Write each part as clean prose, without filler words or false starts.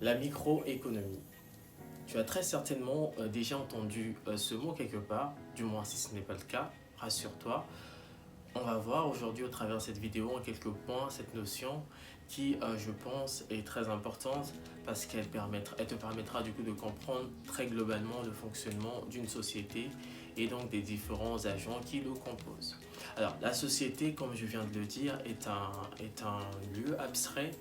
La microéconomie. Tu as très certainement déjà entendu ce mot quelque part, du moins si ce n'est pas le cas, rassure-toi. On va voir aujourd'hui au travers de cette vidéo en quelques points cette notion qui, je pense, est très importante parce elle te permettra du coup de comprendre très globalement le fonctionnement d'une société et donc des différents agents qui le composent. Alors, la société, comme je viens de le dire, est un lieu abstrait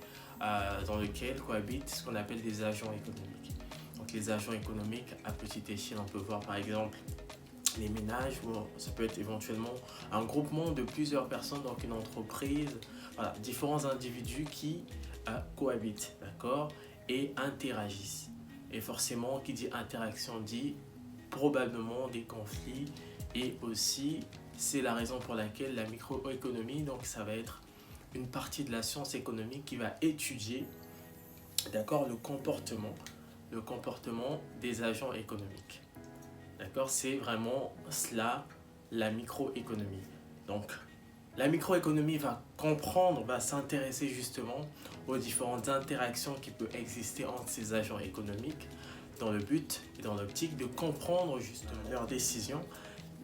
dans lequel cohabitent ce qu'on appelle des agents économiques. Donc, les agents économiques, à petite échelle, on peut voir par exemple les ménages, ou ça peut être éventuellement un groupement de plusieurs personnes, donc une entreprise, voilà, différents individus qui cohabitent, d'accord, et interagissent. Et forcément, qui dit interaction dit probablement des conflits, et aussi c'est la raison pour laquelle la microéconomie, donc ça va être une partie de la science économique qui va étudier, d'accord, le comportement des agents économiques. D'accord, c'est vraiment cela, la microéconomie. Donc, la microéconomie va s'intéresser justement aux différentes interactions qui peuvent exister entre ces agents économiques dans le but et dans l'optique de comprendre justement leurs décisions,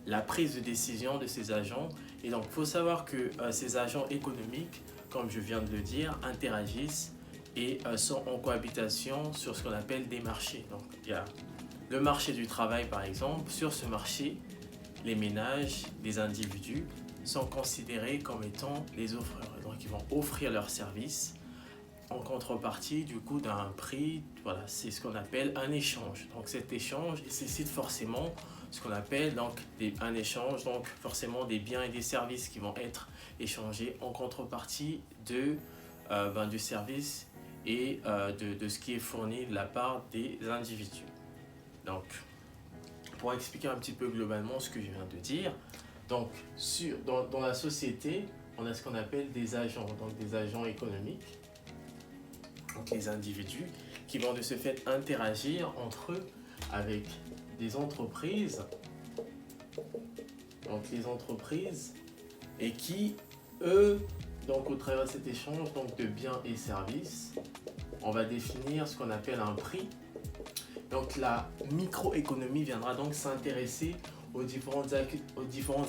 la prise de décision de ces agents. Et donc, il faut savoir que ces agents économiques, comme je viens de le dire, interagissent et sont en cohabitation sur ce qu'on appelle des marchés. Donc, il y a le marché du travail, par exemple. Sur ce marché, les ménages, les individus sont considérés comme étant les offreurs. Donc, ils vont offrir leurs services en contrepartie du coup d'un prix. Voilà, c'est ce qu'on appelle un échange. Donc, cet échange nécessite forcément ce qu'on appelle donc un échange, donc forcément des biens et des services qui vont être échangés en contrepartie du service et de ce qui est fourni de la part des individus. Donc, pour expliquer un petit peu globalement ce que je viens de dire, donc dans la société, on a ce qu'on appelle des agents, donc des agents économiques, donc les individus qui vont de ce fait interagir entre eux avec des entreprises, donc les entreprises, et qui, eux, donc au travers de cet échange donc de biens et services, on va définir ce qu'on appelle un prix. Donc la microéconomie viendra donc s'intéresser aux différentes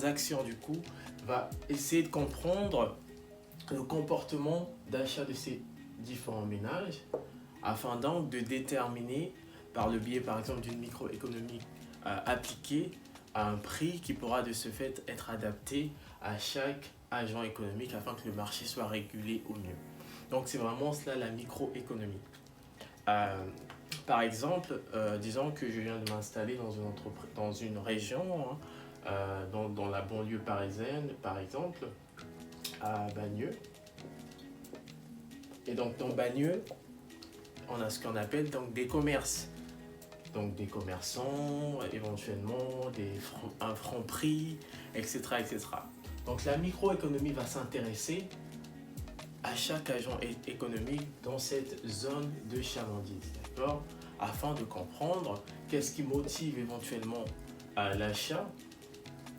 actions du coup, va essayer de comprendre le comportement d'achat de ces différents ménages afin donc de déterminer par le biais par exemple d'une microéconomie appliquée à un prix qui pourra de ce fait être adapté à chaque agent économique afin que le marché soit régulé au mieux. Donc c'est vraiment cela la microéconomie. Par exemple, disons que je viens de m'installer dans une région, hein, dans la banlieue parisienne, par exemple, à Bagneux. Et donc, dans Bagneux, on a ce qu'on appelle donc des commerces. Donc, des commerçants, éventuellement, un franc prix, etc., etc. Donc, la microéconomie va s'intéresser à chaque agent économique dans cette zone de chalandise, d'accord, afin de comprendre qu'est-ce qui motive éventuellement l'achat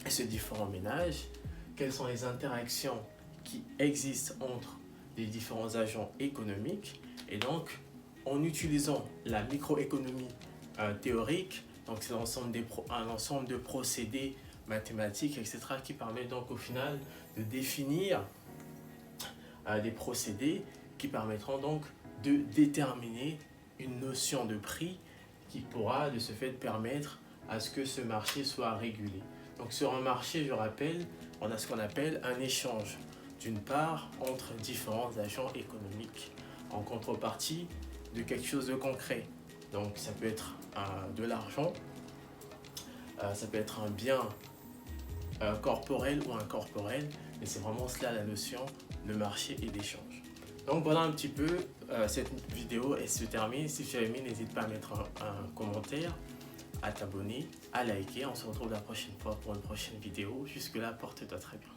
et ces différents ménages, quelles sont les interactions qui existent entre les différents agents économiques, et donc en utilisant la microéconomie théorique, donc c'est un ensemble de procédés mathématiques, etc., qui permettent donc au final de définir des procédés qui permettront donc de déterminer une notion de prix qui pourra de ce fait permettre à ce que ce marché soit régulé. Donc sur un marché, je rappelle, on a ce qu'on appelle un échange, d'une part entre différents agents économiques en contrepartie de quelque chose de concret. Donc ça peut être de l'argent, ça peut être un bien corporel ou incorporel, mais c'est vraiment cela la notion de marché et d'échange. Donc voilà un petit peu, cette vidéo elle se termine. Si tu as aimé, n'hésite pas à mettre un commentaire, à t'abonner, à liker. On se retrouve la prochaine fois pour une prochaine vidéo. Jusque là, porte-toi très bien.